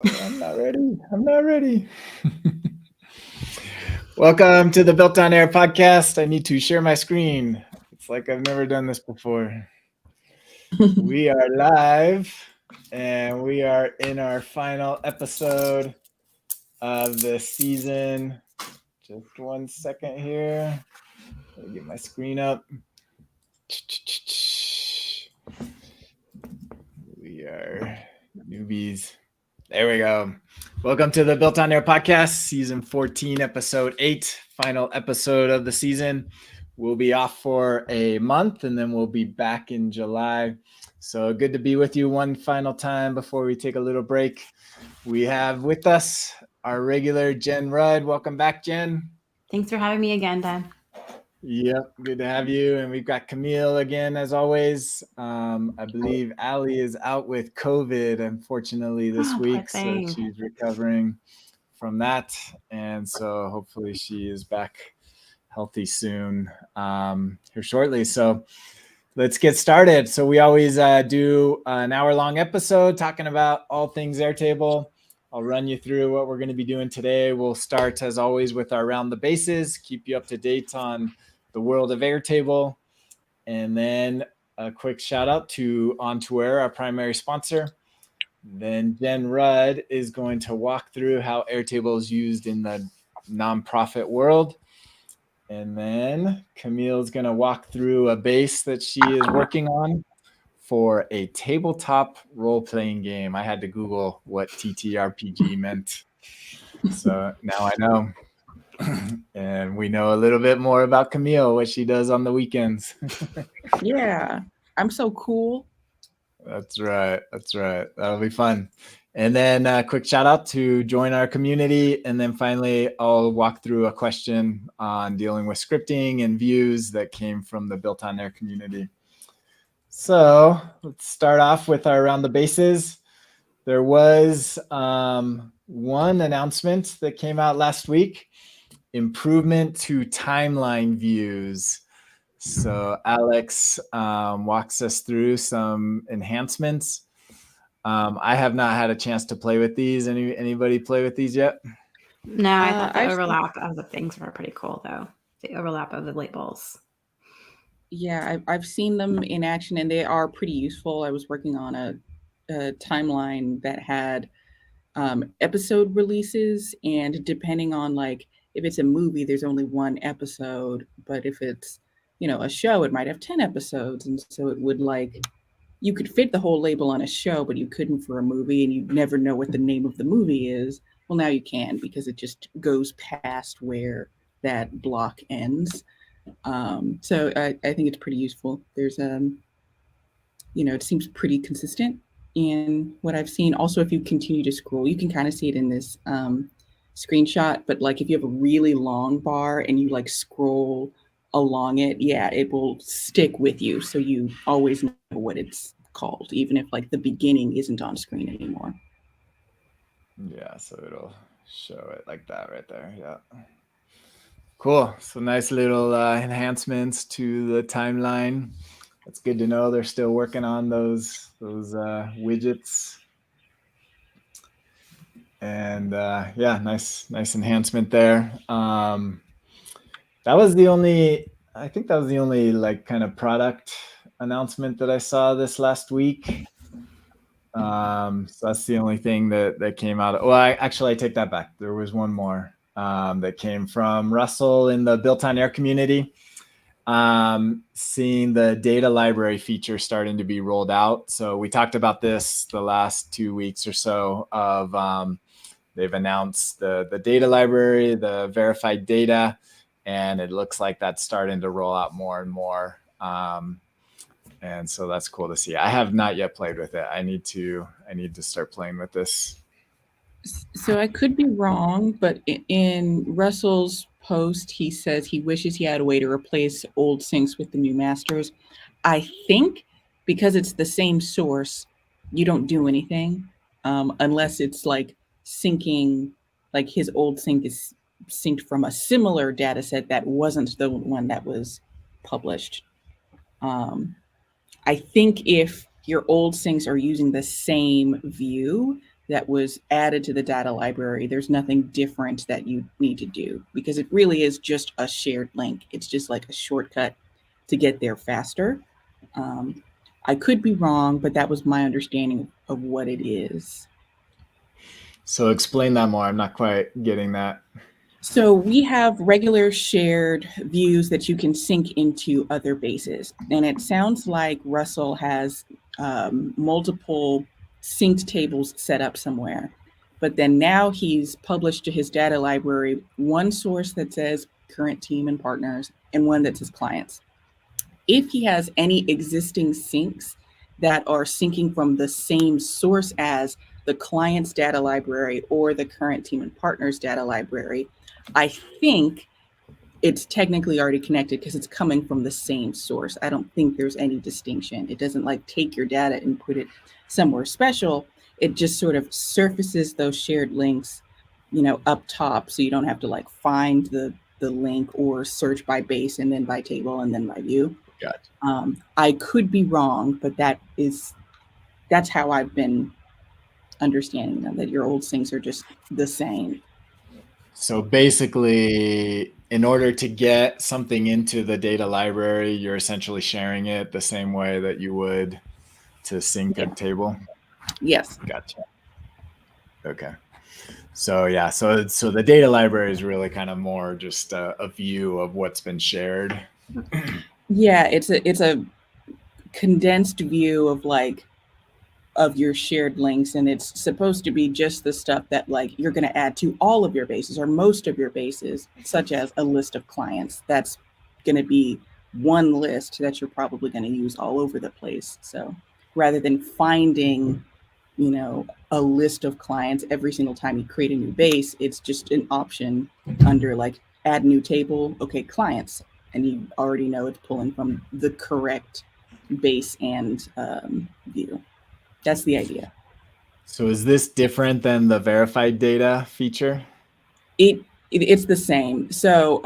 I'm not ready. I'm not ready. Welcome to the Built on Air podcast. I need to share my screen. It's like I've never done this before. We are live and we are in our final episode of the season. Just 1 second here. Let me get my screen up. We are newbies. There we go. Welcome to the Built on Air podcast, season 14, episode 8, final episode of the season. We'll be off for a month and then we'll be back in July. So good to be with you one final time before we take a little break. We have with us our regular Jen Rudd. Welcome back, Jen. Thanks for having me again, Dan. Yep, good to have you. And we've got Camille again, as always. I believe Allie is out with COVID, unfortunately, this week. So she's recovering from that. And so hopefully she is back healthy soon here shortly. So let's get started. So we always do an hour-long episode talking about all things Airtable. I'll run you through what we're going to be doing today. We'll start, as always, with our Round the Bases, keep you up to date on the world of Airtable. And then a quick shout out to BuiltOnAir, our primary sponsor. Then Jen Rudd is going to walk through how Airtable is used in the nonprofit world. And then Camille's going to walk through a base that she is working on for a tabletop role-playing game. I had to Google what TTRPG meant. So now I know. And we know a little bit more about Camille, what she does on the weekends. Yeah, I'm so cool. That's right. That'll be fun. And then a quick shout out to join our community. And then finally, I'll walk through a question on dealing with scripting and views that came from the BuiltOnAir community. So let's start off with our Around the Bases. There was one announcement that came out last week, improvement to timeline views. So Alex walks us through some enhancements. I have not had a chance to play with these. Anybody play with these yet? No, I thought the overlap of the things were pretty cool, though. The overlap of the labels. Yeah, I've seen them in action, and they are pretty useful. I was working on a timeline that had episode releases, and depending on like if it's a movie, there's only one episode, but if it's a show, it might have 10 episodes, and so it would like you could fit the whole label on a show, but you couldn't for a movie, and you'd never know what the name of the movie is. Well, now you can because it just goes past where that block ends. So I think it's pretty useful. There's it seems pretty consistent in what I've seen. Also, if you continue to scroll, you can kind of see it in this screenshot, but like if you have a really long bar and you like scroll along it, yeah, it will stick with you. So you always know what it's called, even if like the beginning isn't on screen anymore. Yeah, so it'll show it like that right there. Yeah. Cool. So nice little enhancements to the timeline. That's good to know. They're still working on those widgets. And yeah, nice enhancement there. That was the only like kind of product announcement that I saw this last week. So that's the only thing that came out. Well, I take that back. There was one more that came from Russell in the BuiltOnAir community. Seeing the data library feature starting to be rolled out. So we talked about this the last 2 weeks or so of they've announced the data library, the verified data, and it looks like that's starting to roll out more and more. And so that's cool to see. I have not yet played with it. I need to start playing with this. So I could be wrong, but in Russell's post, he says he wishes he had a way to replace old syncs with the new masters. I think because it's the same source, you don't do anything unless it's like syncing, like his old sync is synced from a similar data set that wasn't the one that was published. I think if your old syncs are using the same view, that was added to the data library, there's nothing different that you need to do because it really is just a shared link. It's just like a shortcut to get there faster. I could be wrong, but that was my understanding of what it is. So explain that more. I'm not quite getting that. So we have regular shared views that you can sync into other bases. And it sounds like Russell has multiple synced tables set up somewhere. But then now he's published to his data library one source that says current team and partners and one that says clients. If he has any existing syncs that are syncing from the same source as the client's data library or the current team and partners data library, I think it's technically already connected because it's coming from the same source. I don't think there's any distinction. It doesn't like take your data and put it somewhere special. It just sort of surfaces those shared links, up top. So you don't have to like find the link or search by base and then by table and then by view. Gotcha. I could be wrong, but that's how I've been understanding them, that your old syncs are just the same. So basically, in order to get something into the data library, you're essentially sharing it the same way that you would to sync a table? Yes. Gotcha. Okay. So yeah, so the data library is really kind of more just a view of what's been shared. Yeah, it's a condensed view of your shared links, and it's supposed to be just the stuff that like you're going to add to all of your bases or most of your bases, such as a list of clients. That's going to be one list that you're probably going to use all over the place. So rather than finding, a list of clients every single time you create a new base, it's just an option under like add new table, okay, clients, and you already know it's pulling from the correct base and view. That's the idea. So is this different than the verified data feature? It's the same. So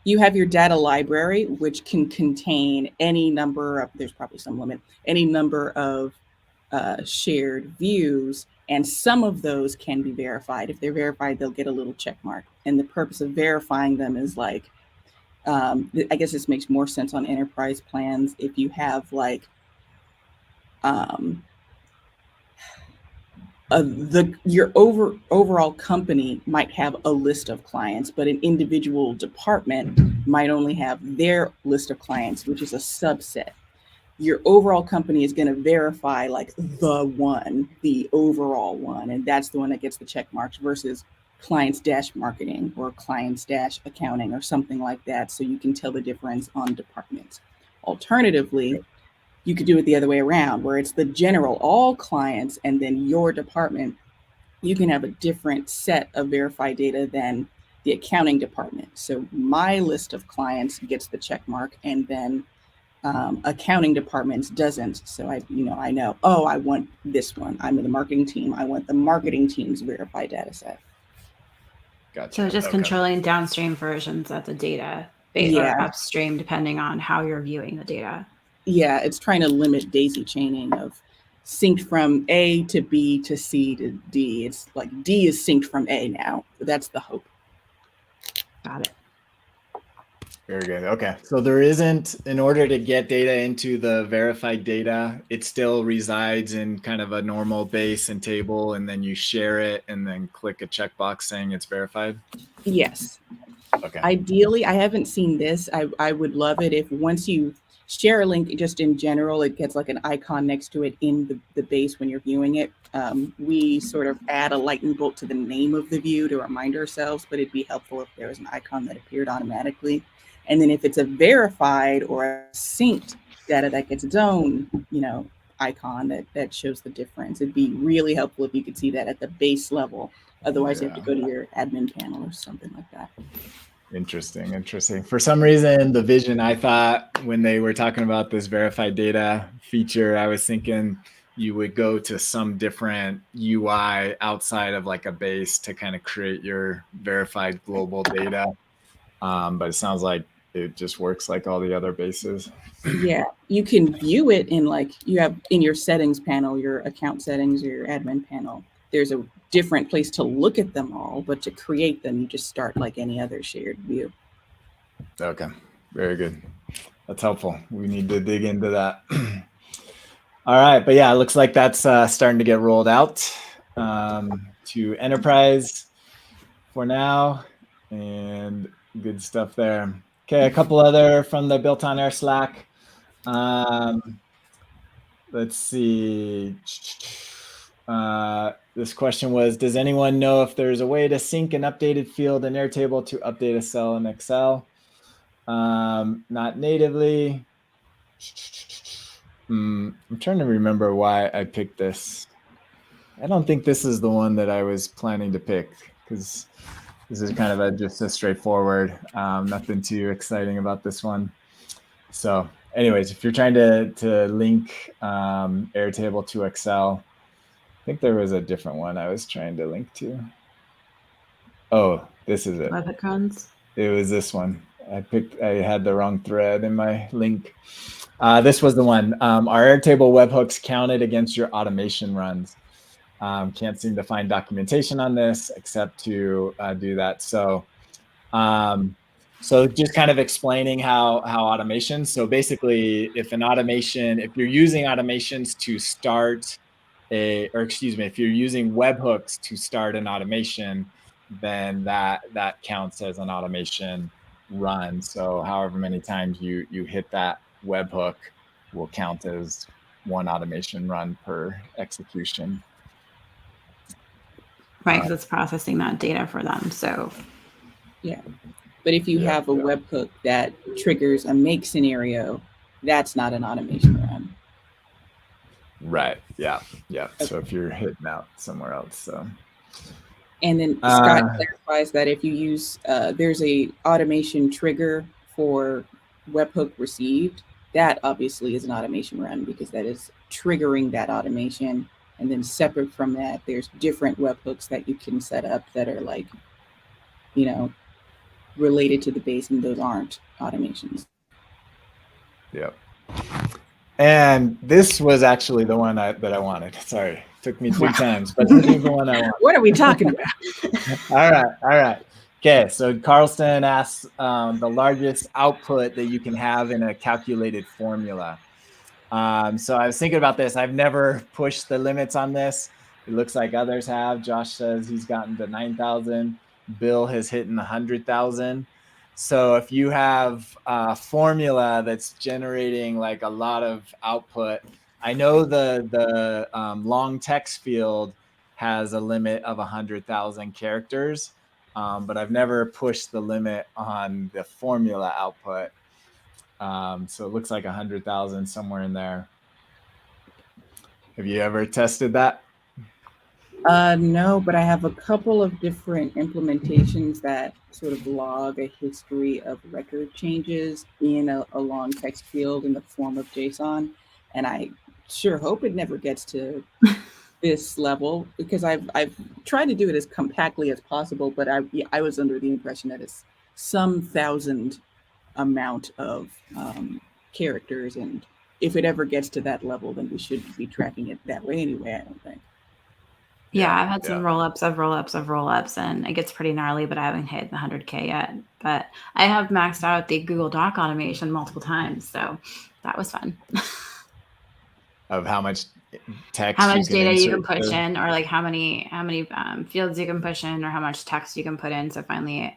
you have your data library, which can contain any number of, there's probably some limit, any number of shared views, and some of those can be verified. If they're verified, they'll get a little check mark. And the purpose of verifying them is like, I guess this makes more sense on enterprise plans. If you have like, your overall company might have a list of clients, but an individual department might only have their list of clients, which is a subset. Your overall company is going to verify like the overall one, and that's the one that gets the check marks versus clients dash marketing or clients dash accounting or something like that. So you can tell the difference on departments. Alternatively, you could do it the other way around, where it's the general, all clients, and then your department, you can have a different set of verified data than the accounting department. So my list of clients gets the check mark, and then accounting departments doesn't. So I know, I want this one. I'm in the marketing team. I want the marketing team's verified data set. Gotcha. So just controlling downstream versions of the data or upstream, depending on how you're viewing the data. Yeah, it's trying to limit daisy chaining of synced from A to B to C to D. It's like D is synced from A now. That's the hope. Got it. Very good. Okay. So there isn't, in order to get data into the verified data, it still resides in kind of a normal base and table, and then you share it and then click a checkbox saying it's verified? Yes. Okay. Ideally, I haven't seen this. I would love it if once you share a link, just in general, it gets like an icon next to it in the base when you're viewing it. We sort of add a lightning bolt to the name of the view to remind ourselves, but it'd be helpful if there was an icon that appeared automatically. And then if it's a verified or a synced data that gets its own, icon that shows the difference, it'd be really helpful if you could see that at the base level. Otherwise, you have to go to your admin panel or something like that. Interesting. For some reason, the vision I thought when they were talking about this verified data feature, I was thinking you would go to some different UI outside of like a base to kind of create your verified global data. But it sounds like it just works like all the other bases. Yeah, you can view it in like you have in your settings panel, your account settings or your admin panel. there's a different place to look at them all, but to create them, you just start like any other shared view. Okay, very good. That's helpful. We need to dig into that. All right, but yeah, it looks like that's starting to get rolled out to enterprise for now, and good stuff there. Okay, a couple other from the BuiltOnAir Slack. Let's see. This question was, does anyone know if there's a way to sync an updated field in Airtable to update a cell in Excel? Not natively. I'm trying to remember why I picked this. I don't think this is the one that I was planning to pick, because this is kind of just a straightforward, nothing too exciting about this one. So anyways, if you're trying to link Airtable to Excel, I think there was a different one I was trying to link to. Oh, this is it. It was this one. I had the wrong thread in my link. This was the one. Our Airtable webhooks counted against your automation runs. Can't seem to find documentation on this except to do that. So just kind of explaining how automation. So basically, if you're using automations to start if you're using webhooks to start an automation, then that counts as an automation run. So however many times you hit that webhook will count as one automation run per execution. Right, because it's processing that data for them. So yeah. But if you have a webhook that triggers a make scenario, that's not an automation run. Right. Yeah. Yeah. Okay. So if you're hitting out somewhere else. So. And then Scott clarifies that if you use, there's a automation trigger for webhook received, that obviously is an automation run because that is triggering that automation. And then separate from that, there's different webhooks that you can set up that are like, related to the base, and those aren't automations. Yep. And this was actually the one that I wanted. Sorry, it took me 3 times, but this is the one I wanted. What are we talking about? All right. Okay, so Carlston asks the largest output that you can have in a calculated formula. So I was thinking about this. I've never pushed the limits on this. It looks like others have. Josh says he's gotten to 9,000. Bill has hit 100,000. So if you have a formula that's generating like a lot of output, I know the long text field has a limit of 100,000 characters, but I've never pushed the limit on the formula output. So it looks like 100,000 somewhere in there. Have you ever tested that? No, but I have a couple of different implementations that sort of log a history of record changes in a long text field in the form of JSON. And I sure hope it never gets to this level, because I've tried to do it as compactly as possible, but I was under the impression that it's some thousand amount of characters. And if it ever gets to that level, then we should be tracking it that way anyway, I don't think. Yeah, I've had some roll-ups, and it gets pretty gnarly, but I haven't hit the 100K yet. But I have maxed out the Google Doc automation multiple times, so that was fun. Of how much text, how much data you can push in, or like how many fields you can push in, or how much text you can put in. So finally,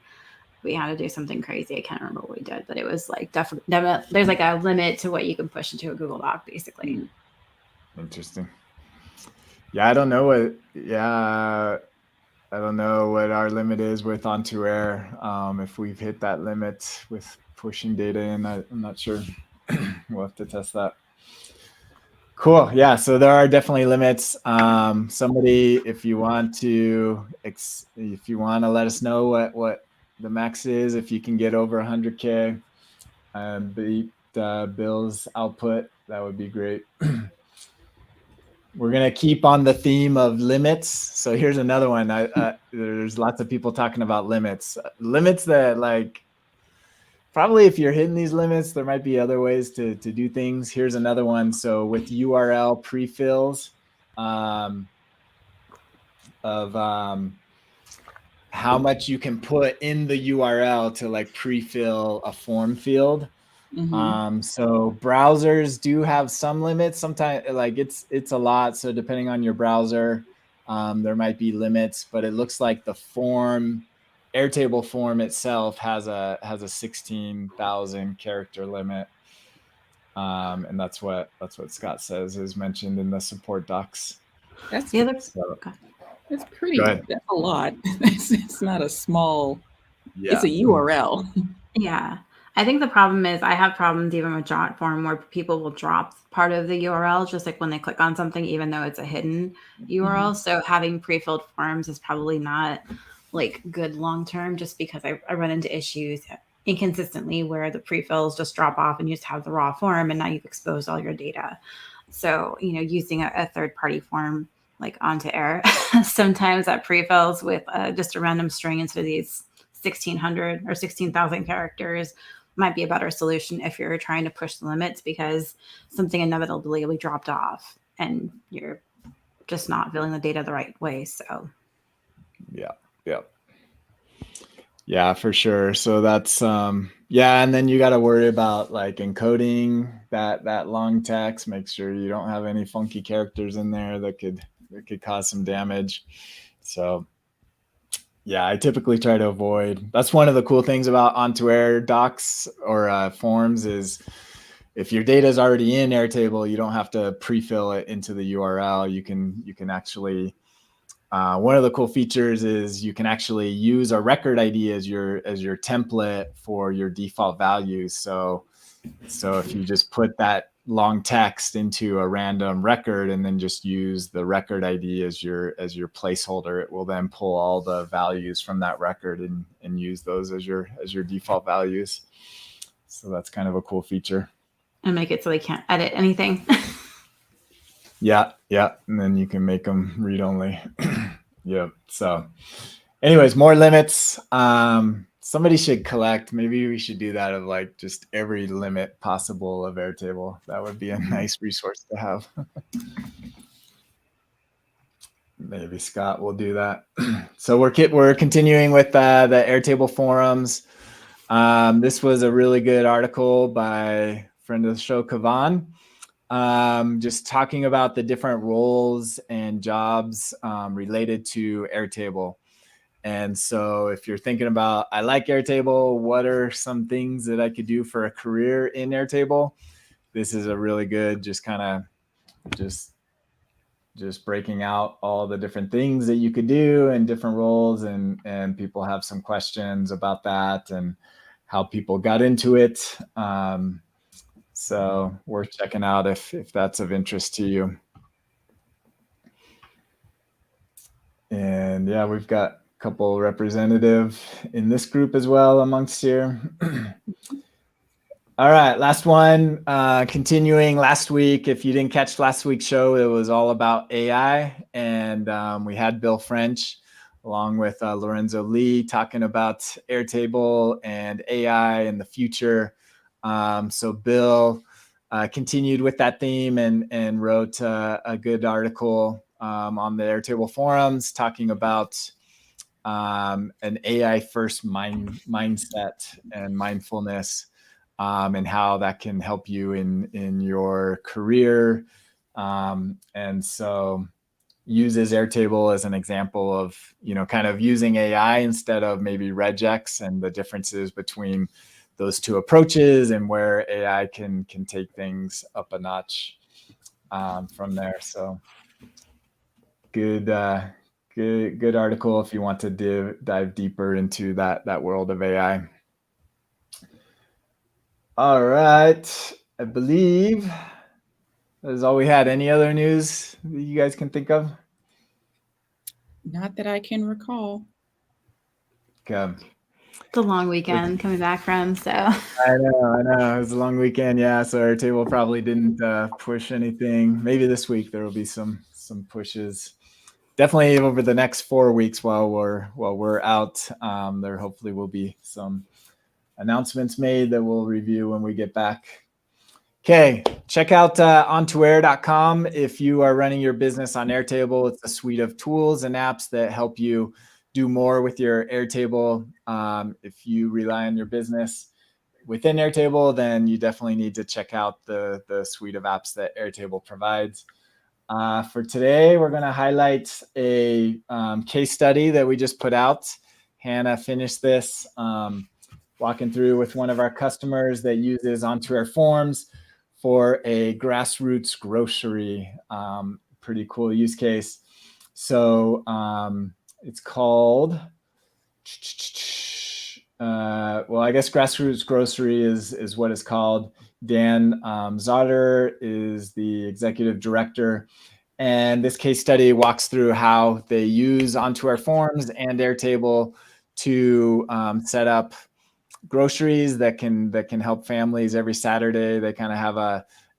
we had to do something crazy. I can't remember what we did, but it was like definitely there's like a limit to what you can push into a Google Doc, basically. Interesting. Yeah, I don't know what our limit is with On2Air. If we've hit that limit with pushing data in, I'm not sure. We'll have to test that. Cool. Yeah, so there are definitely limits. Somebody, if you want to let us know what the max is, if you can get over 100K, beat Bill's output, that would be great. We're going to keep on the theme of limits. So here's another one. There's lots of people talking about limits. Limits that, like, probably if you're hitting these limits, there might be other ways to do things. Here's another one. So with URL pre-fills, of how much you can put in the URL to like pre-fill a form field. So browsers do have some limits. Sometimes like it's a lot. So depending on your browser, there might be limits, but it looks like the form, Airtable form itself has a 16,000 character limit. And that's what Scott says is mentioned in the support docs. That's the other. That's pretty. That's a lot. It's not a small. Yeah. It's a URL. Yeah. I think the problem is I have problems even with jot form where people will drop part of the URL just like when they click on something, even though it's a hidden URL. So having pre-filled forms is probably not like good long term, just because I run into issues inconsistently where the pre-fills just drop off and you just have the raw form and now you've exposed all your data. So, using a third-party form like BuiltOnAir, sometimes that pre-fills with just a random string instead of these 1,600 or 16,000 characters might be a better solution if you're trying to push the limits because something inevitably will be dropped off and you're just not filling the data the right way. So yeah, for sure. So that's and then you got to worry about like encoding that long text. Make sure you don't have any funky characters in there that could cause some damage. So yeah, I typically try to avoid. That's one of the cool things about BuiltOnAir docs or forms is if your data is already in Airtable, you don't have to pre-fill it into the URL. You can actually one of the cool features is you can actually use a record ID as your template for your default values. So if you just put that long text into a random record and then just use the record ID as your placeholder, it will then pull all the values from that record and use those as your default values. So that's kind of a cool feature. And make it so they can't edit anything. Yeah. And then you can make them read only. Yep. So anyways, more limits. Somebody should collect. Maybe we should do that of like just every limit possible of Airtable. That would be a nice resource to have. Maybe Scott will do that. So we're continuing with the Airtable forums. This was a really good article by friend of the show, Kavan. Just talking about the different roles and jobs related to Airtable. And so if you're thinking about, I like Airtable, what are some things that I could do for a career in Airtable? This is a really good, just kind of just breaking out all the different things that you could do and different roles, and people have some questions about that and how people got into it. So worth checking out if that's of interest to you. And yeah, we've got a couple representative in this group as well amongst here. All right, last one. Continuing last week, if you didn't catch last week's show, it was all about AI. And we had Bill French along with Lorenzo Lee talking about Airtable and AI in the future. So Bill continued with that theme and wrote a good article on the Airtable forums talking about an AI first mindset and mindfulness and how that can help you in your career. And so uses Airtable as an example of, kind of using AI instead of maybe regex and the differences between those two approaches and where AI can take things up a notch from there. So good article if you want to dive deeper into that world of AI. All right, I believe that is all we had. Any other news that you guys can think of? Not that I can recall. Okay. It's a long weekend coming back from, so. I know. It was a long weekend, yeah. So Airtable probably didn't push anything. Maybe this week there will be some pushes. Definitely over the next 4 weeks while we're out, there hopefully will be some announcements made that we'll review when we get back. Okay, check out ontoair.com if you are running your business on Airtable. It's a suite of tools and apps that help you do more with your Airtable. If you rely on your business within Airtable, then you definitely need to check out the suite of apps that Airtable provides. For today, we're going to highlight a case study that we just put out. Hannah finished this, walking through with one of our customers that uses OntoAir Forms for a grassroots grocery. Pretty cool use case. So it's called, well, I guess grassroots grocery is what it's called. Dan Zotter is the executive director. And this case study walks through how they use OntoAir Forms and Airtable to set up groceries that can help families. Every Saturday they kind of have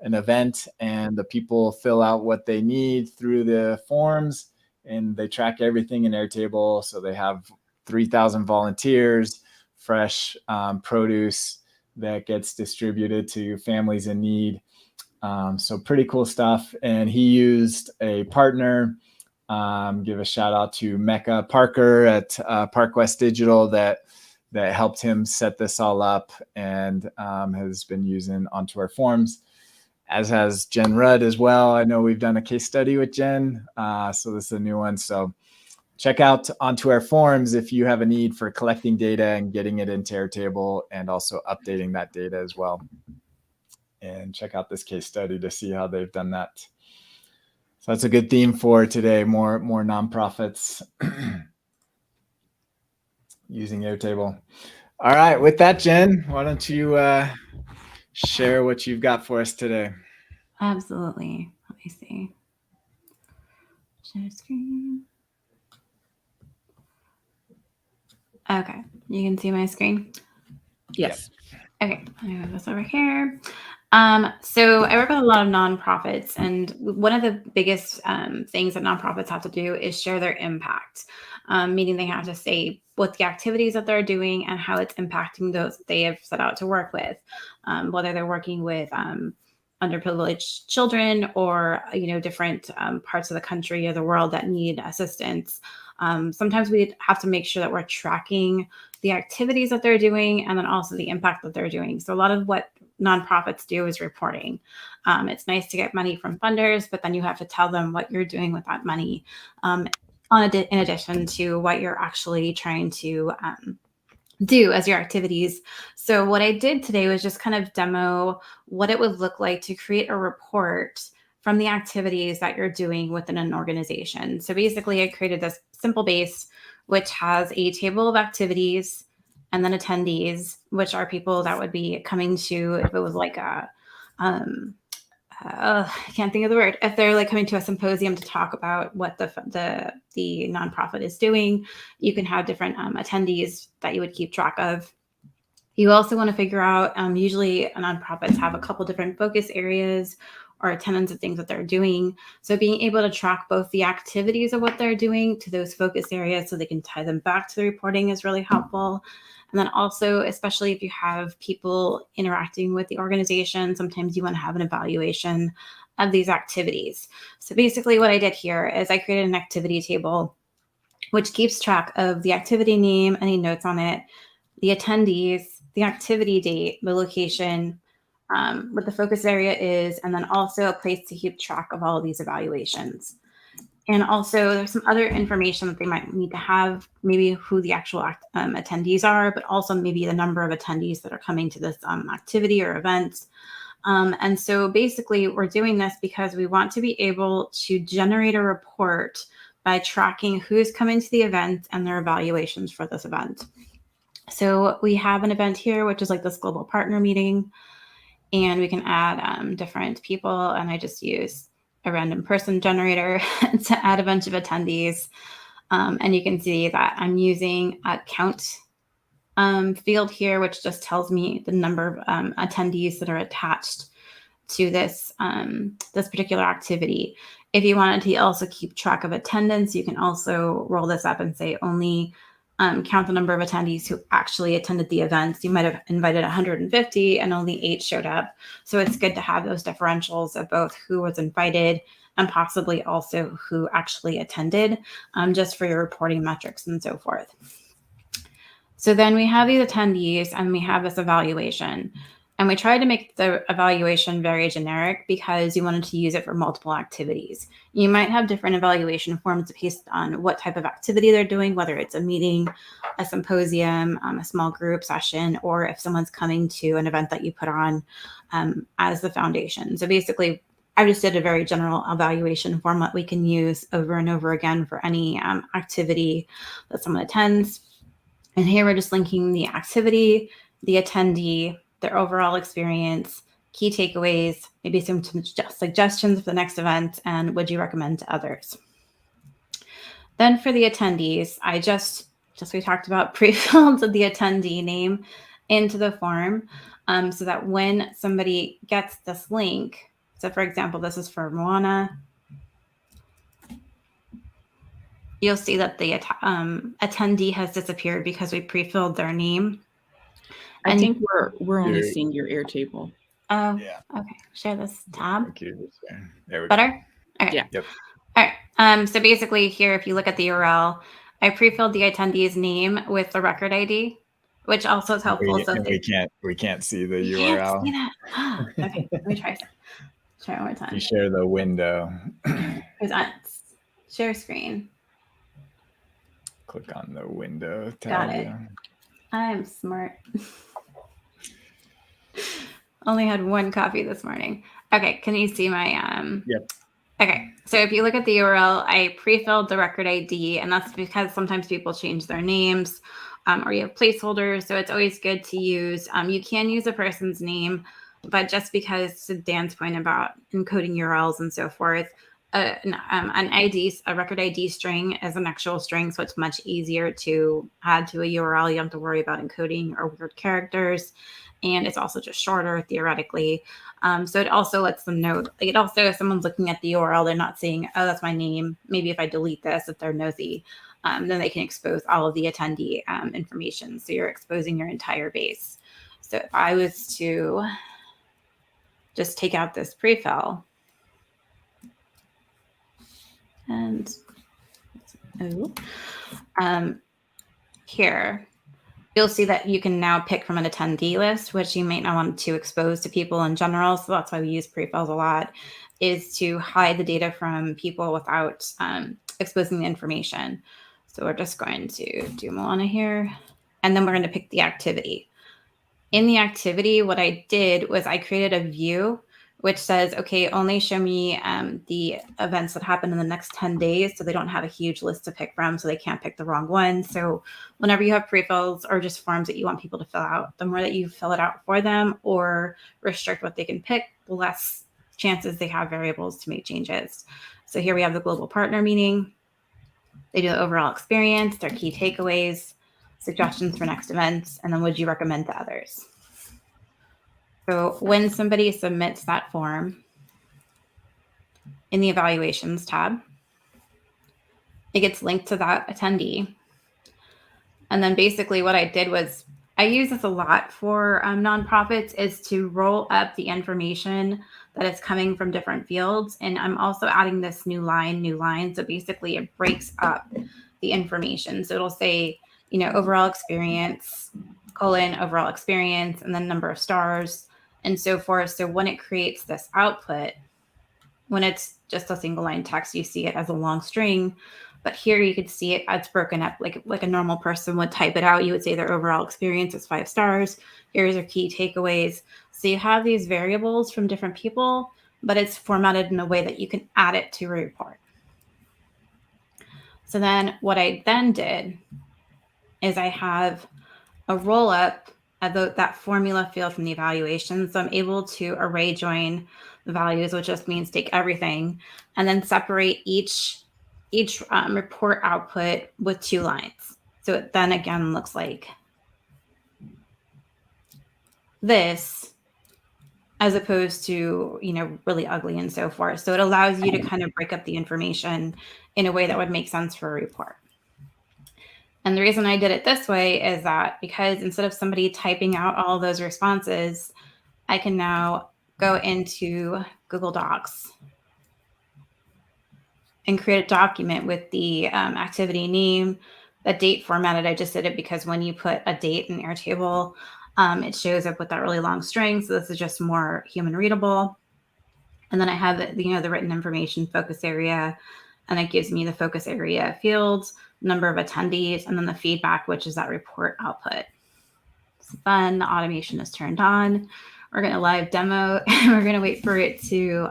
an event, and the people fill out what they need through the forms, and they track everything in Airtable. So they have 3,000 volunteers, fresh produce that gets distributed to families in need. So pretty cool stuff. And he used a partner. Give a shout out to Mecca Parker at Park West Digital that helped him set this all up, and has been using OntoAir Forms, as has Jen Rudd as well. I know we've done a case study with Jen, so this is a new one. So check out OntoAir Forms if you have a need for collecting data and getting it into Airtable, and also updating that data as well. And check out this case study to see how they've done that. So that's a good theme for today, more nonprofits using Airtable. All right, with that, Jen, why don't you share what you've got for us today? Absolutely. Let me see. Share screen. Okay, you can see my screen? Yes. Okay, I'm gonna move this over here. So I work with a lot of nonprofits, and one of the biggest things that nonprofits have to do is share their impact, meaning they have to say what the activities that they're doing and how it's impacting those they have set out to work with, whether they're working with underprivileged children or different parts of the country or the world that need assistance. Sometimes we have to make sure that we're tracking the activities that they're doing and then also the impact that they're doing. So a lot of what nonprofits do is reporting. It's nice to get money from funders, but then you have to tell them what you're doing with that money, in addition to what you're actually trying to do as your activities. So what I did today was just kind of demo what it would look like to create a report from the activities that you're doing within an organization. So basically I created this simple base, which has a table of activities and then attendees, which are people that would be coming to, if it was like a, I can't think of the word, if they're like coming to a symposium to talk about what the nonprofit is doing, you can have different attendees that you would keep track of. You also want to figure out, usually nonprofits have a couple different focus areas or tenets of things that they're doing. So being able to track both the activities of what they're doing to those focus areas so they can tie them back to the reporting is really helpful. And then also, especially if you have people interacting with the organization, sometimes you want to have an evaluation of these activities. So basically what I did here is I created an activity table, which keeps track of the activity name, any notes on it, the attendees, the activity date, the location, what the focus area is, and then also a place to keep track of all of these evaluations. And also there's some other information that they might need to have, maybe who the actual attendees are, but also maybe the number of attendees that are coming to this activity or event. And so basically we're doing this because we want to be able to generate a report by tracking who's coming to the event and their evaluations for this event. So we have an event here, which is like this global partner meeting, and we can add different people. And I just use a random person generator to add a bunch of attendees. And you can see that I'm using a count field here, which just tells me the number of attendees that are attached to this, this particular activity. If you wanted to also keep track of attendance, you can also roll this up and say only count the number of attendees who actually attended the events. You might have invited 150 and only 8 showed up. So it's good to have those differentials of both who was invited and possibly also who actually attended, just for your reporting metrics and so forth. So then we have these attendees and we have this evaluation. And we tried to make the evaluation very generic because you wanted to use it for multiple activities. You might have different evaluation forms based on what type of activity they're doing, whether it's a meeting, a symposium, a small group session, or if someone's coming to an event that you put on as the foundation. So basically, I just did a very general evaluation form that we can use over and over again for any activity that someone attends. And here we're just linking the activity, the attendee, their overall experience, key takeaways, maybe some suggestions for the next event, and would you recommend to others? Then for the attendees, I just we talked about, pre-filled the attendee name into the form so that when somebody gets this link, so for example, this is for Moana, you'll see that the attendee has disappeared because we pre-filled their name. I think we're only seeing your Airtable. Oh, yeah. Okay. Share this tab. There we Better? go. Okay. Yeah. Yep. All right. So basically here, if you look at the URL, I pre-filled the attendee's name with the record ID, which also is helpful. We can't see the you URL. Can't see that. Oh, okay. Let me try. Try one more time. You share the window. Share screen. Click on the window tab. Got it. I'm smart. Only had one coffee this morning. Okay, can you see my Yep. Okay, so if you look at the URL, I pre-filled the record ID, and that's because sometimes people change their names or you have placeholders, so it's always good to use. You can use a person's name, but just because, to Dan's point about encoding URLs and so forth, an ID, a record ID string is an actual string, so it's much easier to add to a URL. You don't have to worry about encoding or weird characters, and it's also just shorter theoretically. So it also lets them know, it also, if someone's looking at the URL, they're not seeing, oh, that's my name. Maybe if I delete this, if they're nosy, then they can expose all of the attendee information. So you're exposing your entire base. So if I was to just take out this pre-fill, and here, you'll see that you can now pick from an attendee list, which you might not want to expose to people in general. So that's why we use pre-fills a lot, is to hide the data from people without exposing the information. So we're just going to do Moana here, and then we're going to pick the activity. In the activity, what I did was I created a view which says, okay, only show me the events that happen in the next 10 days. So they don't have a huge list to pick from, so they can't pick the wrong one. So whenever you have pre-fills or just forms that you want people to fill out, the more that you fill it out for them or restrict what they can pick, the less chances they have variables to make changes. So here we have the global partner meeting. They do the overall experience, their key takeaways, suggestions for next events, and then would you recommend to others? So when somebody submits that form in the evaluations tab, it gets linked to that attendee. And then basically what I did was, I use this a lot for nonprofits, is to roll up the information that is coming from different fields. And I'm also adding this new line. So basically it breaks up the information. So it'll say, overall experience, overall experience, and then number of stars, and so forth. So when it creates this output, when it's just a single line text, you see it as a long string, but here you could see it as broken up like a normal person would type it out. You would say their overall experience is 5 stars. Here's their key takeaways. So you have these variables from different people, but it's formatted in a way that you can add it to a report. So then what I then did is I have a roll up that formula field from the evaluation. So I'm able to array join the values, which just means take everything and then separate each report output with 2 lines. So it then again looks like this, as opposed to, really ugly and so forth. So it allows you to kind of break up the information in a way that would make sense for a report. And the reason I did it this way is that because instead of somebody typing out all those responses, I can now go into Google Docs and create a document with the activity name, the date formatted. I just did it because when you put a date in Airtable, it shows up with that really long string. So this is just more human readable. And then I have the written information focus area, and it gives me the focus area fields, number of attendees, and then the feedback, which is that report output. It's fun. The automation is turned on. We're going to live demo, and we're going to wait for it to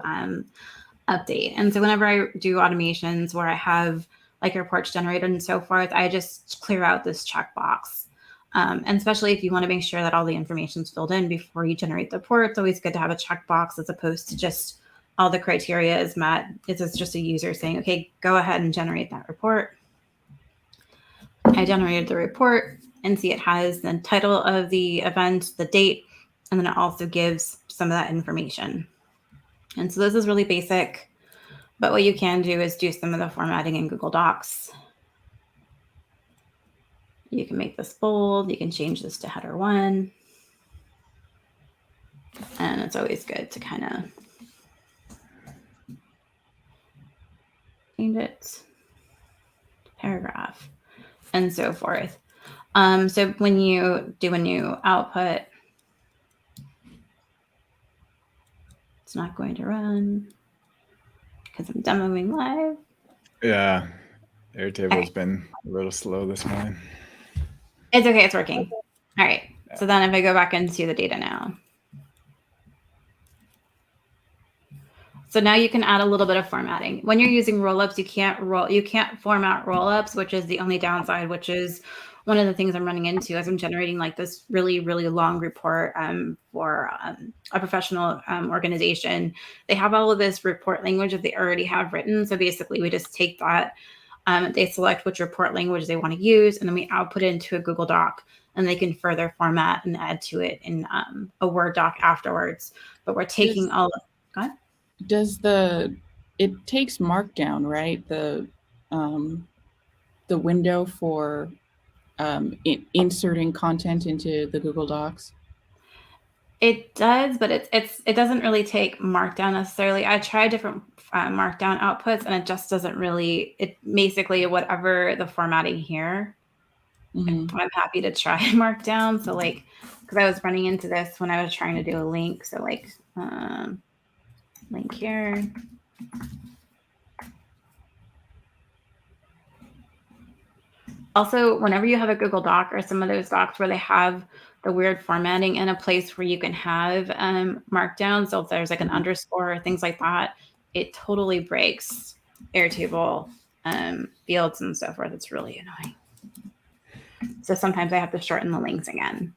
update. And so whenever I do automations where I have like reports generated and so forth, I just clear out this checkbox. And especially if you want to make sure that all the information is filled in before you generate the report, it's always good to have a checkbox as opposed to just all the criteria is met. It's just a user saying, okay, go ahead and generate that report. I generated the report, and see it has the title of the event, the date, and then it also gives some of that information. And so this is really basic, but what you can do is do some of the formatting in Google Docs. You can make this bold. You can change this to header 1. And it's always good to kind of change it to paragraph and so forth. So when you do a new output, it's not going to run because I'm demoing live. Yeah, Airtable's been a little slow this morning. It's okay, it's working. All right. Yeah. So then if I go back into the data now. So now you can add a little bit of formatting. When you're using rollups, you can't format rollups, which is the only downside, which is one of the things I'm running into as I'm generating like this really, really long report for a professional organization. They have all of this report language that they already have written. So basically we just take that, they select which report language they want to use, and then we output it into a Google Doc, and they can further format and add to it in a Word doc afterwards. But we're taking all of, go ahead. It takes Markdown, right? The window for inserting content into the Google Docs. It does, but it doesn't really take Markdown necessarily. I tried different Markdown outputs, and it just doesn't really. It basically whatever the formatting here. Mm-hmm. I'm happy to try Markdown. So like, because I was running into this when I was trying to do a link. So like, link here. Also, whenever you have a Google Doc or some of those docs where they have the weird formatting in a place where you can have Markdown, so if there's like an underscore or things like that, it totally breaks Airtable fields and so forth. It's really annoying. So sometimes I have to shorten the links again.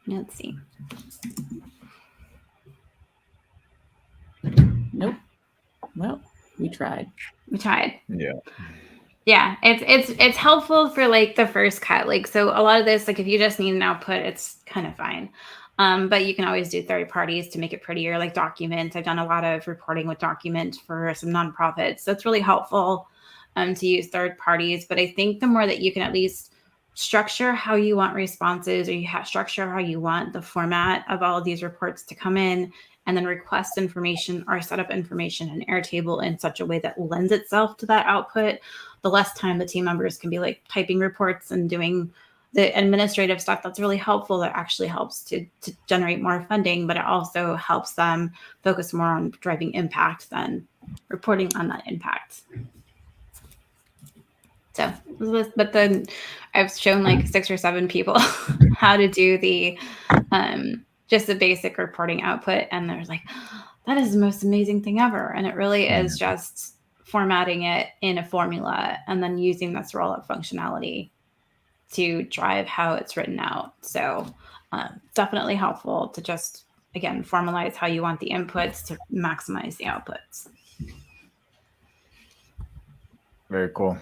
Let's see. Nope. Well, we tried. Yeah. Yeah, it's helpful for like the first cut. Like, so a lot of this, like if you just need an output, it's kind of fine. But you can always do third parties to make it prettier, like Document. I've done a lot of reporting with Document for some nonprofits. So it's really helpful to use third parties. But I think the more that you can at least structure how you want responses, or you structure how you want the format of all of these reports to come in, and then request information or set up information in Airtable in such a way that lends itself to that output, the less time the team members can be like typing reports and doing the administrative stuff. That's really helpful. That actually helps to generate more funding, but it also helps them focus more on driving impact than reporting on that impact. So, but then I've shown like 6 or 7 people how to do the just the basic reporting output, and they're like, that is the most amazing thing ever. And it really is just formatting it in a formula and then using this roll-up functionality to drive how it's written out. So definitely helpful to just, again, formalize how you want the inputs to maximize the outputs. Very cool.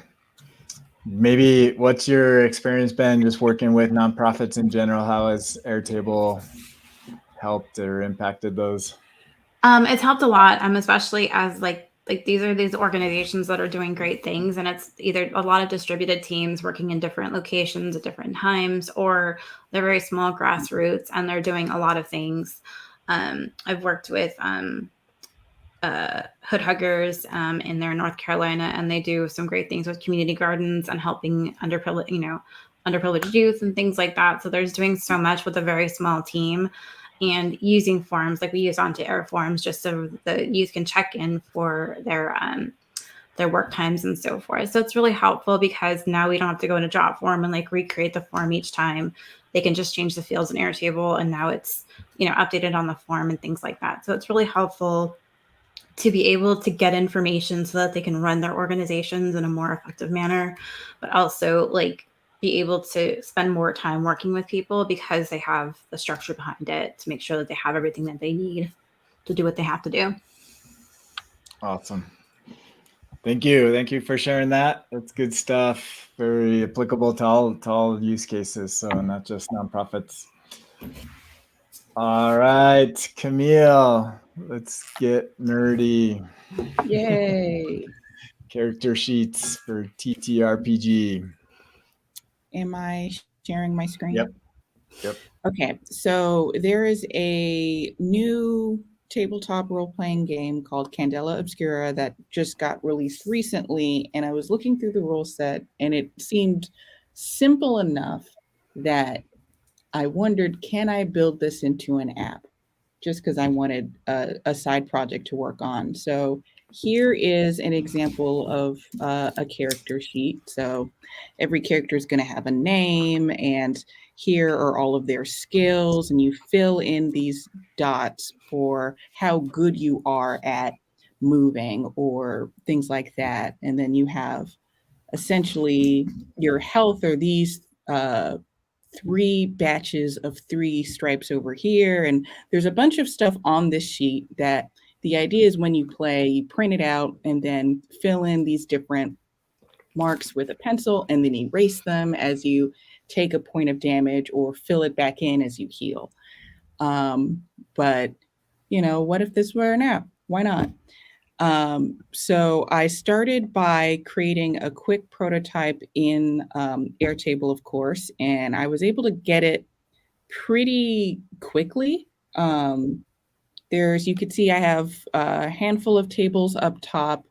Maybe what's your experience been just working with nonprofits in general? How has Airtable helped or impacted those? It's helped a lot, especially as like these are these organizations that are doing great things, and it's either a lot of distributed teams working in different locations at different times, or they're very small grassroots and they're doing a lot of things. I've worked with Hood Huggers in there in North Carolina, and they do some great things with community gardens and helping underprivileged youth and things like that. So there's doing so much with a very small team, and using forms like we use BuiltOnAir forms just so the youth can check in for their work times and so forth. So it's really helpful because now we don't have to go in a job form and like recreate the form each time. They can just change the fields in Airtable, and now it's updated on the form and things like that. So it's really helpful to be able to get information so that they can run their organizations in a more effective manner, but also like be able to spend more time working with people because they have the structure behind it to make sure that they have everything that they need to do what they have to do. Awesome. Thank you. Thank you for sharing that. That's good stuff. Very applicable to all use cases, so not just nonprofits. All right, Camille, let's get nerdy. Yay. Character sheets for TTRPG. Am I sharing my screen? Yep. Okay, so there is a new tabletop role-playing game called Candela Obscura that just got released recently, and I was looking through the rule set, and it seemed simple enough that I wondered, can I build this into an app? Just because I wanted a side project to work on. So here is an example of a character sheet. So every character is going to have a name, and here are all of their skills, and you fill in these dots for how good you are at moving or things like that. And then you have essentially your health are these 3 batches of 3 stripes over here. And there's a bunch of stuff on this sheet that the idea is when you play, you print it out and then fill in these different marks with a pencil and then erase them as you take a point of damage or fill it back in as you heal. But, what if this were an app? Why not? So I started by creating a quick prototype in Airtable, of course, and I was able to get it pretty quickly. You could see I have a handful of tables up top.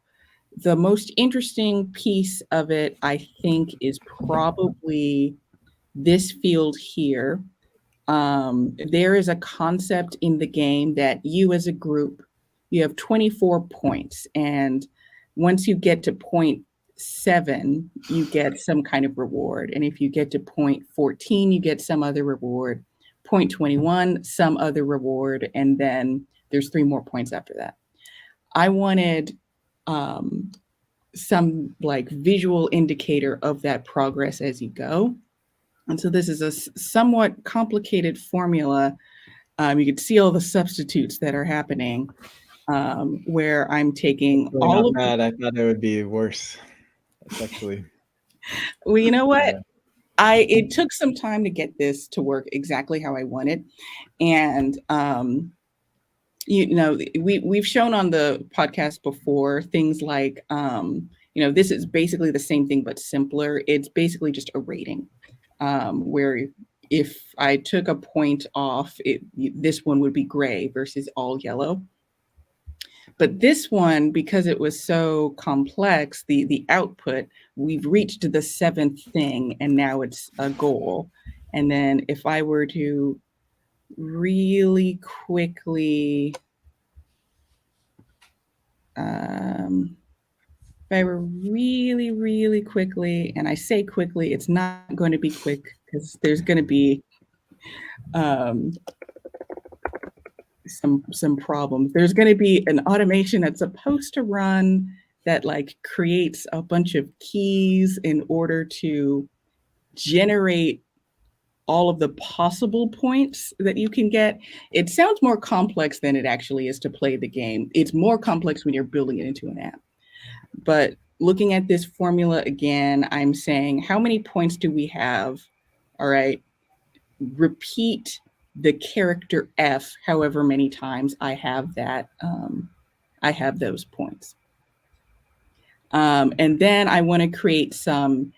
The most interesting piece of it, I think, is probably this field here. There is a concept in the game that you as a group, you have 24 points. And once you get to point 7, you get some kind of reward. And if you get to point 14, you get some other reward. Point 21, some other reward. And then there's 3 more points after that. I wanted some like visual indicator of that progress as you go. And so this is a somewhat complicated formula. You can see all the substitutes that are happening where I'm taking really all of that. I thought it would be worse. That's actually. Well, you know what? It took some time to get this to work exactly how I wanted. And we've shown on the podcast before things like this is basically the same thing but simpler. It's basically just a rating. Where if I took a point off, this one would be gray versus all yellow. But this one, because it was so complex, the output, we've reached the 7th thing, and now it's a goal. And then if I were to really quickly, really quickly, and I say quickly, it's not going to be quick because there's going to be some problems. There's going to be an automation that's supposed to run that like creates a bunch of keys in order to generate all of the possible points that you can get. It sounds more complex than it actually is to play the game. It's more complex when you're building it into an app. But looking at this formula again, I'm saying, how many points do we have? All right, repeat the character F, however many times I have that, I have those points. And then I want to create some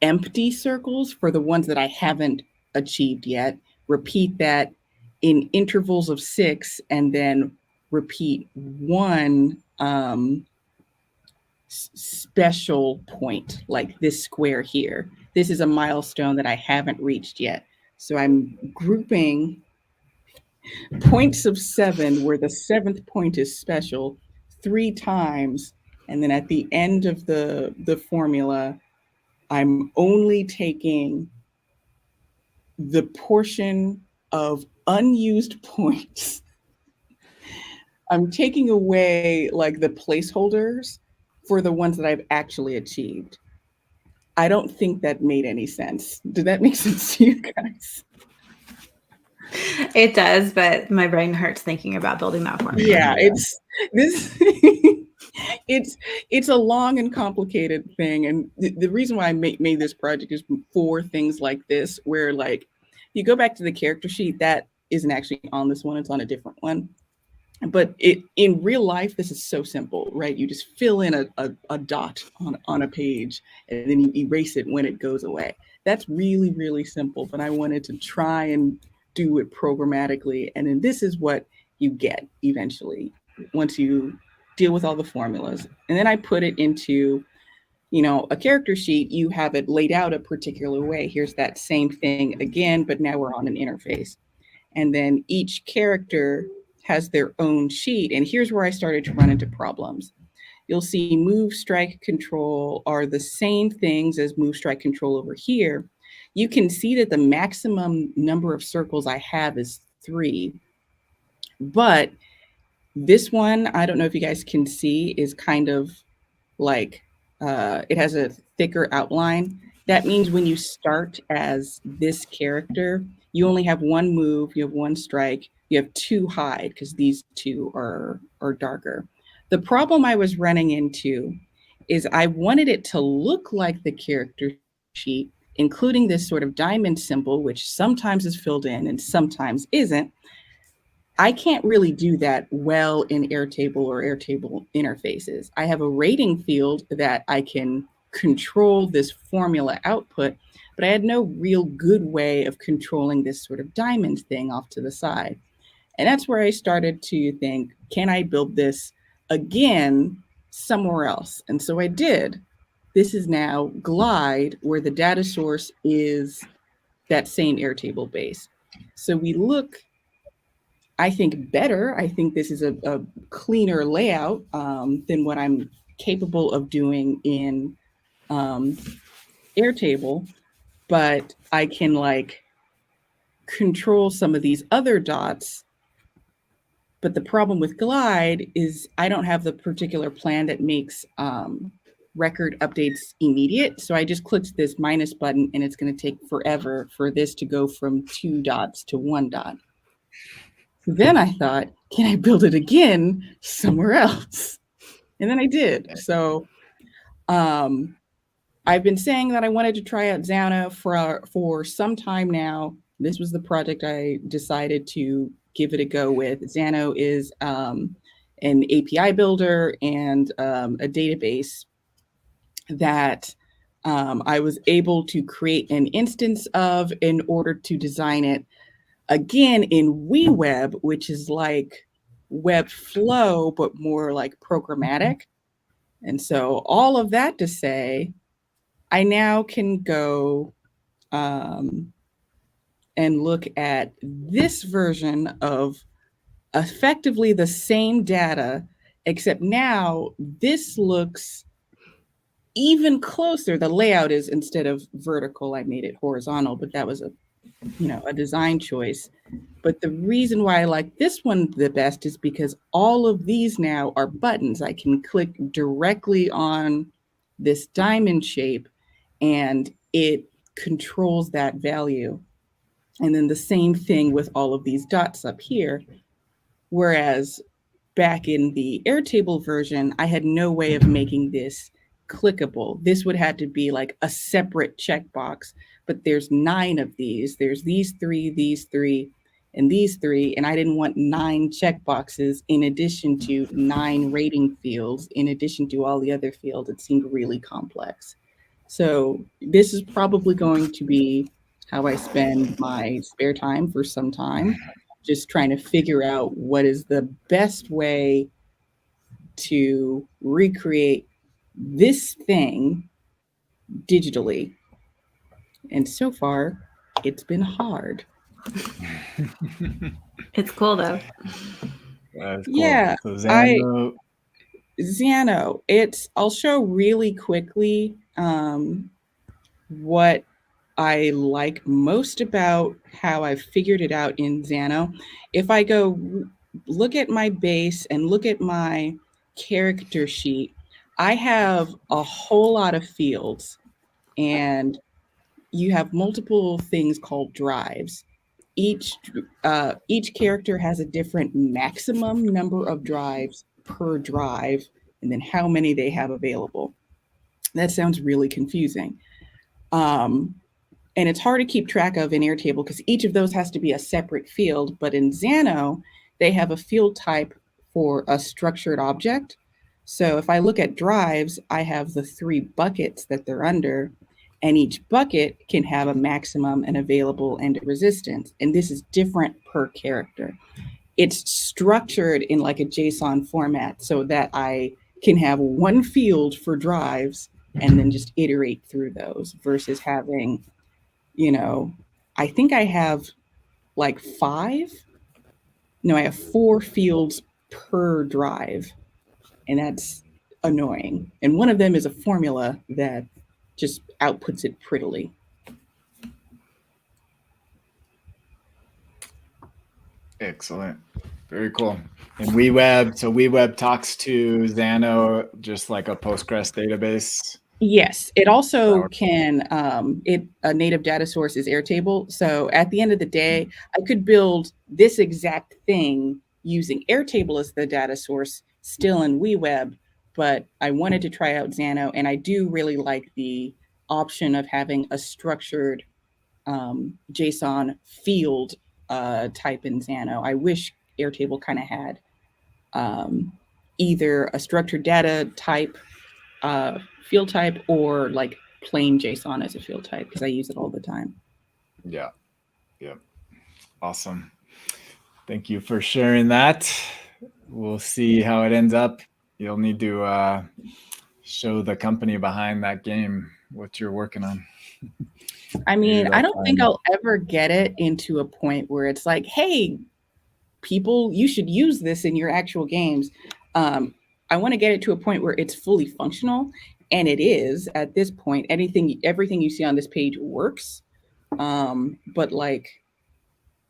empty circles for the ones that I haven't achieved yet. Repeat that in intervals of 6, and then repeat one special point, like this square here. This is a milestone that I haven't reached yet. So I'm grouping points of 7 where the 7th point is special 3 times. And then at the end of the formula, I'm only taking the portion of unused points. I'm taking away like the placeholders for the ones that I've actually achieved. I don't think that made any sense. Did that make sense to you guys? It does, but my brain hurts thinking about building that formula. Yeah, it's a long and complicated thing, and the reason why I made this project is for things like this, where like you go back to the character sheet, that isn't actually on this one; it's on a different one. But in real life, this is so simple, right? You just fill in a dot on a page, and then you erase it when it goes away. That's really, really simple, but I wanted to try and do it programmatically. And then this is what you get eventually once you deal with all the formulas. And then I put it into, a character sheet. You have it laid out a particular way. Here's that same thing again, but now we're on an interface. And then each character has their own sheet. And here's where I started to run into problems. You'll see move, strike, control are the same things as move, strike, control over here. You can see that the maximum number of circles I have is 3. But this one, I don't know if you guys can see, is kind of like, it has a thicker outline. That means when you start as this character, you only have 1 move, you have 1 strike, you have 2 hide, because these 2 are darker. The problem I was running into is I wanted it to look like the character sheet, including this sort of diamond symbol, which sometimes is filled in and sometimes isn't. I can't really do that well in Airtable or Airtable interfaces. I have a rating field that I can control this formula output, but I had no real good way of controlling this sort of diamond thing off to the side. And that's where I started to think, can I build this again somewhere else? And so I did. This is now Glide, where the data source is that same Airtable base. So we look, I think, better. I think this is a cleaner layout than what I'm capable of doing in Airtable, but I can like control some of these other dots. But the problem with Glide is I don't have the particular plan that makes record updates immediate. So I just clicked this minus button, and it's going to take forever for this to go from 2 dots to 1 dot. Then I thought, can I build it again somewhere else? And then I did. So I've been saying that I wanted to try out Xano for some time now. This was the project I decided to give it a go with. Xano is an API builder and a database that I was able to create an instance of in order to design it again in WeWeb, which is like Webflow, but more like programmatic. And so all of that to say, I now can go and look at this version of effectively the same data, except now this looks even closer. The layout is, instead of vertical, I made it horizontal, but that was a design choice. But the reason why I like this one the best is because all of these now are buttons. I can click directly on this diamond shape and it controls that value. And then the same thing with all of these dots up here. Whereas back in the Airtable version, I had no way of making this clickable. This would have to be like a separate checkbox, but there's 9 of these. There's these 3, and these 3, and I didn't want 9 checkboxes in addition to 9 rating fields, in addition to all the other fields. It seemed really complex. So this is probably going to be how I spend my spare time for some time, just trying to figure out what is the best way to recreate this thing digitally. And so far, it's been hard. It's cool though. That's cool. Yeah, so Xano, I'll show really quickly what I like most about how I figured it out in Xano. If I go look at my base and look at my character sheet, I have a whole lot of fields, and you have multiple things called drives. Each character has a different maximum number of drives per drive, and then how many they have available. That sounds really confusing. And it's hard to keep track of in Airtable because each of those has to be a separate field. But in Xano, they have a field type for a structured object. So if I look at drives, I have the 3 buckets that they're under, and each bucket can have a maximum, an available, and a resistance. And this is different per character. It's structured in like a JSON format so that I can have one field for drives and then just iterate through those versus having, I think I have like 5. No, I have 4 fields per drive, and that's annoying. And one of them is a formula that just outputs it prettily. Excellent. Very cool. And WeWeb talks to Xano just like a Postgres database. Yes, it also can, a native data source is Airtable. So at the end of the day, I could build this exact thing using Airtable as the data source still in WeWeb, but I wanted to try out Xano, and I do really like the option of having a structured JSON field type in Xano. I wish Airtable kind of had either a structured data type field type or like plain JSON as a field type, because I use it all the time. Yeah. Awesome. Thank you for sharing that. We'll see how it ends up. You'll need to show the company behind that game what you're working on. I mean, I don't think I'll ever get it into a point where it's like, hey, people, you should use this in your actual games. I want to get it to a point where it's fully functional, and it is at this point. Everything you see on this page works. But like,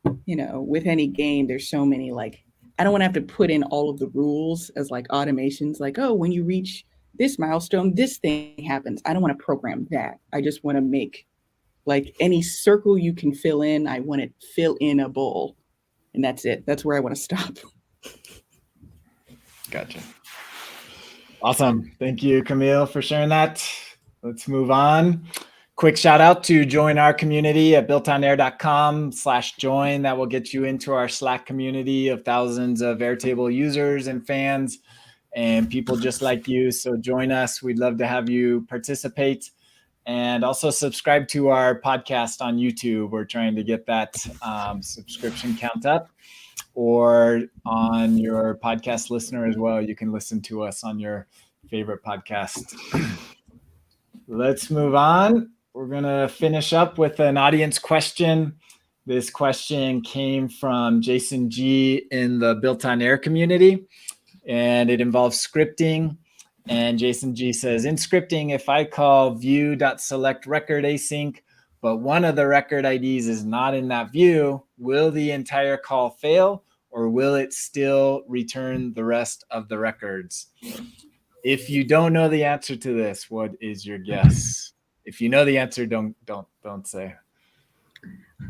with any game, there's so many, like, I don't want to have to put in all of the rules as like automations, like, oh, when you reach this milestone, this thing happens. I don't want to program that. I just want to make like any circle you can fill in, I want it fill in a bowl. And that's it. That's where I want to stop. Gotcha. Awesome. Thank you, Camille, for sharing that. Let's move on. Quick shout out to join our community at builtonair.com/join. That will get you into our Slack community of thousands of Airtable users and fans and people just like you. So join us. We'd love to have you participate. And also subscribe to our podcast on YouTube. We're trying to get that subscription count up, or on your podcast listener as well. You can listen to us on your favorite podcast. Let's move on. We're going to finish up with an audience question. This question came from Jason G in the BuiltOnAir community, and it involves scripting. And Jason G says, in scripting, if I call view.select record async, but one of the record IDs is not in that view, will the entire call fail, or will it still return the rest of the records? If you don't know the answer to this, what is your guess? If you know the answer, don't say.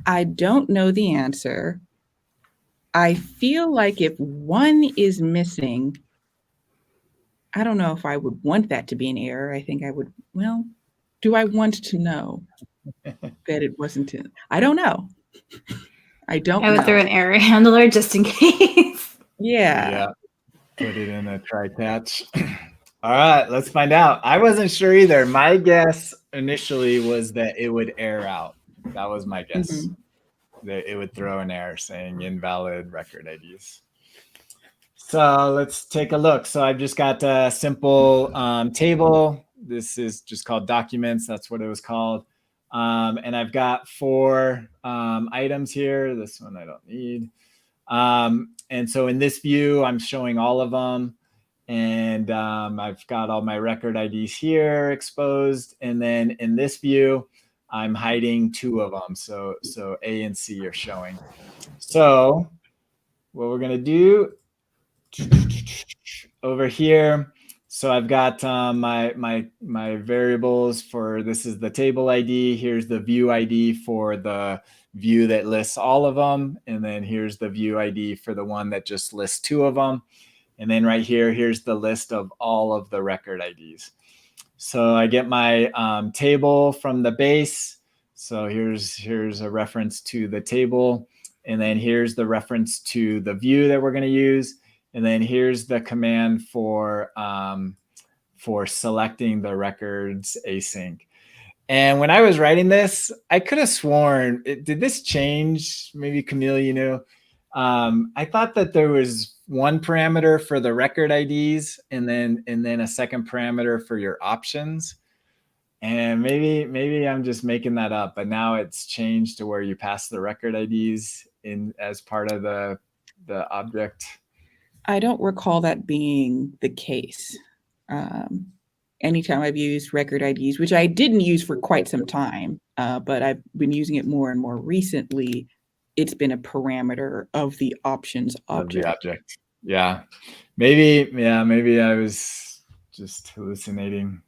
I don't know the answer. I feel like if one is missing, I don't know if I would want that to be an error. I think I would, well, do I want to know that it wasn't in? I don't know. I don't I would know. throw an error handler just in case. Yeah. Put it in a try catch. All right, let's find out. I wasn't sure either. My guess initially was that it would error out. That was my guess. That it would throw an error saying invalid record IDs. So let's take a look. So I've just got a simple table. This is just called documents. That's what it was called. And I've got 4 items here. This one I don't need. And so in this view, I'm showing all of them. And I've got all my record IDs here exposed. And then in this view, I'm hiding 2 of them. So A and C are showing. So what we're going to do over here. So I've got my variables for, this is the table ID. Here's the view ID for the view that lists all of them. And then here's the view ID for the one that just lists 2 of them. And then right here, here's the list of all of the record IDs. So I get my table from the base. So here's a reference to the table. And then here's the reference to the view that we're going to use. And then here's the command for selecting the records async. And when I was writing this, I could have sworn, did this change? Maybe Camille, you know, I thought that there was one parameter for the record IDs and then a second parameter for your options. And maybe I'm just making that up, but now it's changed to where you pass the record IDs in as part of the object. I don't recall that being the case. Anytime I've used record IDs, which I didn't use for quite some time, but I've been using it more and more recently, it's been a parameter of the options object. Of the object. Yeah. Maybe I was just hallucinating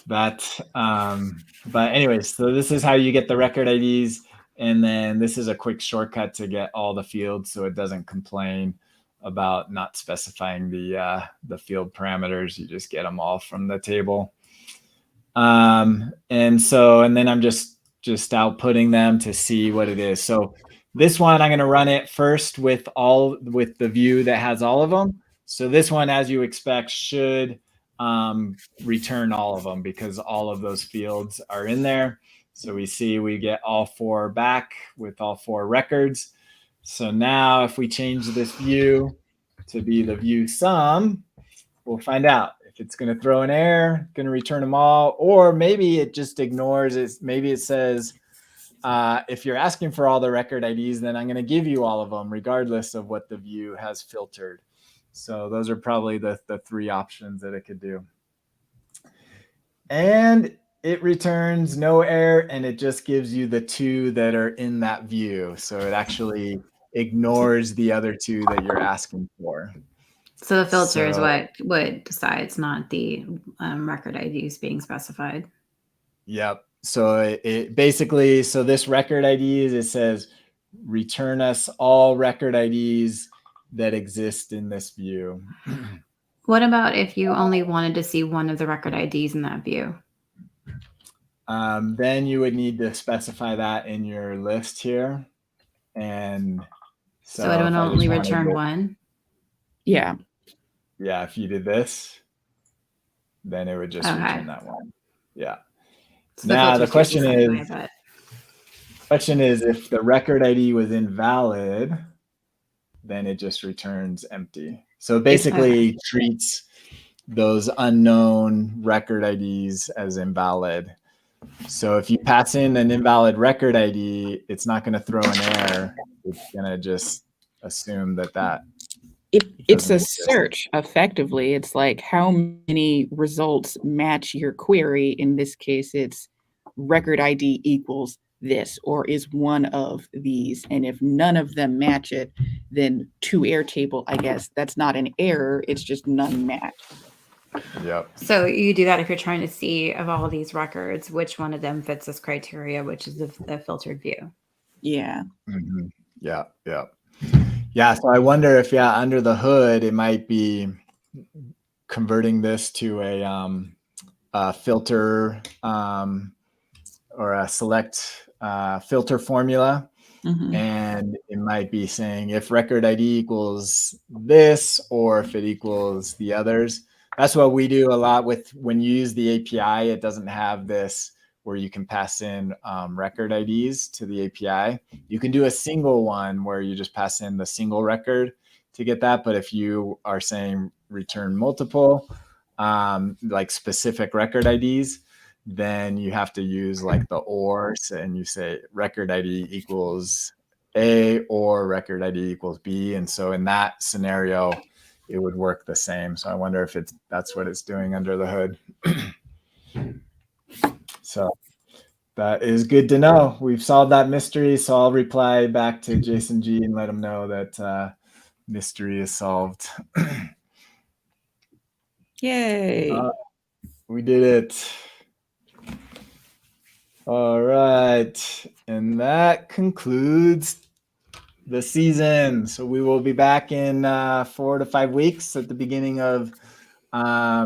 that. But anyways, so this is how you get the record IDs. And then this is a quick shortcut to get all the fields so it doesn't complain about not specifying the field parameters. You just get them all from the table. And then I'm just outputting them to see what it is. So this one, I'm going to run it first with the view that has all of them. So this one, as you expect, should return all of them because all of those fields are in there. So we get all 4 back with all 4 records. So now if we change this view to be the view sum, we'll find out if it's going to throw an error, going to return them all, or maybe it just ignores it. Maybe it says, if you're asking for all the record IDs, then I'm going to give you all of them regardless of what the view has filtered. So those are probably the 3 options that it could do. And it returns no error, and it just gives you the 2 that are in that view. So it actually ignores the other 2 that you're asking for. So the filter is what decides, not the record IDs being specified. Yep. So it basically, so this record IDs, it says return us all record IDs that exist in this view. What about if you only wanted to see one of the record IDs in that view? Then you would need to specify that in your list here. And so it would only return one? Yeah. Yeah, if you did this, then it would just return that one. Yeah. So now the question is if the record ID was invalid, then it just returns empty. So it basically treats those unknown record IDs as invalid. So if you pass in an invalid record ID, it's not going to throw an error. It's going to just assume that it's a search, effectively. It's like how many results match your query. In this case, it's record ID equals this, or is one of these. And if none of them match it, then to Airtable, I guess that's not an error. It's just none match. Yep. So you do that if you're trying to see of all these records, which one of them fits this criteria, which is the filtered view. Yeah. Mm-hmm. Yeah. Yeah. Yeah. So I wonder if, under the hood, it might be converting this to a filter or a select filter formula. And it might be saying if record ID equals this, or if it equals the others. That's what we do a lot with when you use the API. It doesn't have this where you can pass in record IDs to the API. You can do a single one where you just pass in the single record to get that. But if you are saying return multiple, like specific record IDs, then you have to use like the or, and you say record ID equals A or record ID equals B. And so in that scenario, it would work the same. So I wonder if that's what it's doing under the hood. So that is good to know. We've solved that mystery. So I'll reply back to Jason G and let him know that mystery is solved. Yay. We did it. All right. And that concludes the season. So we will be back in 4 to 5 weeks at the beginning of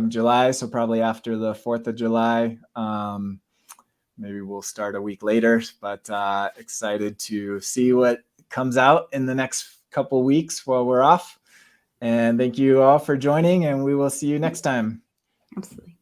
July. So probably after the 4th of July. Maybe we'll start a week later, but excited to see what comes out in the next couple weeks while we're off. And thank you all for joining, and we will see you next time. Absolutely.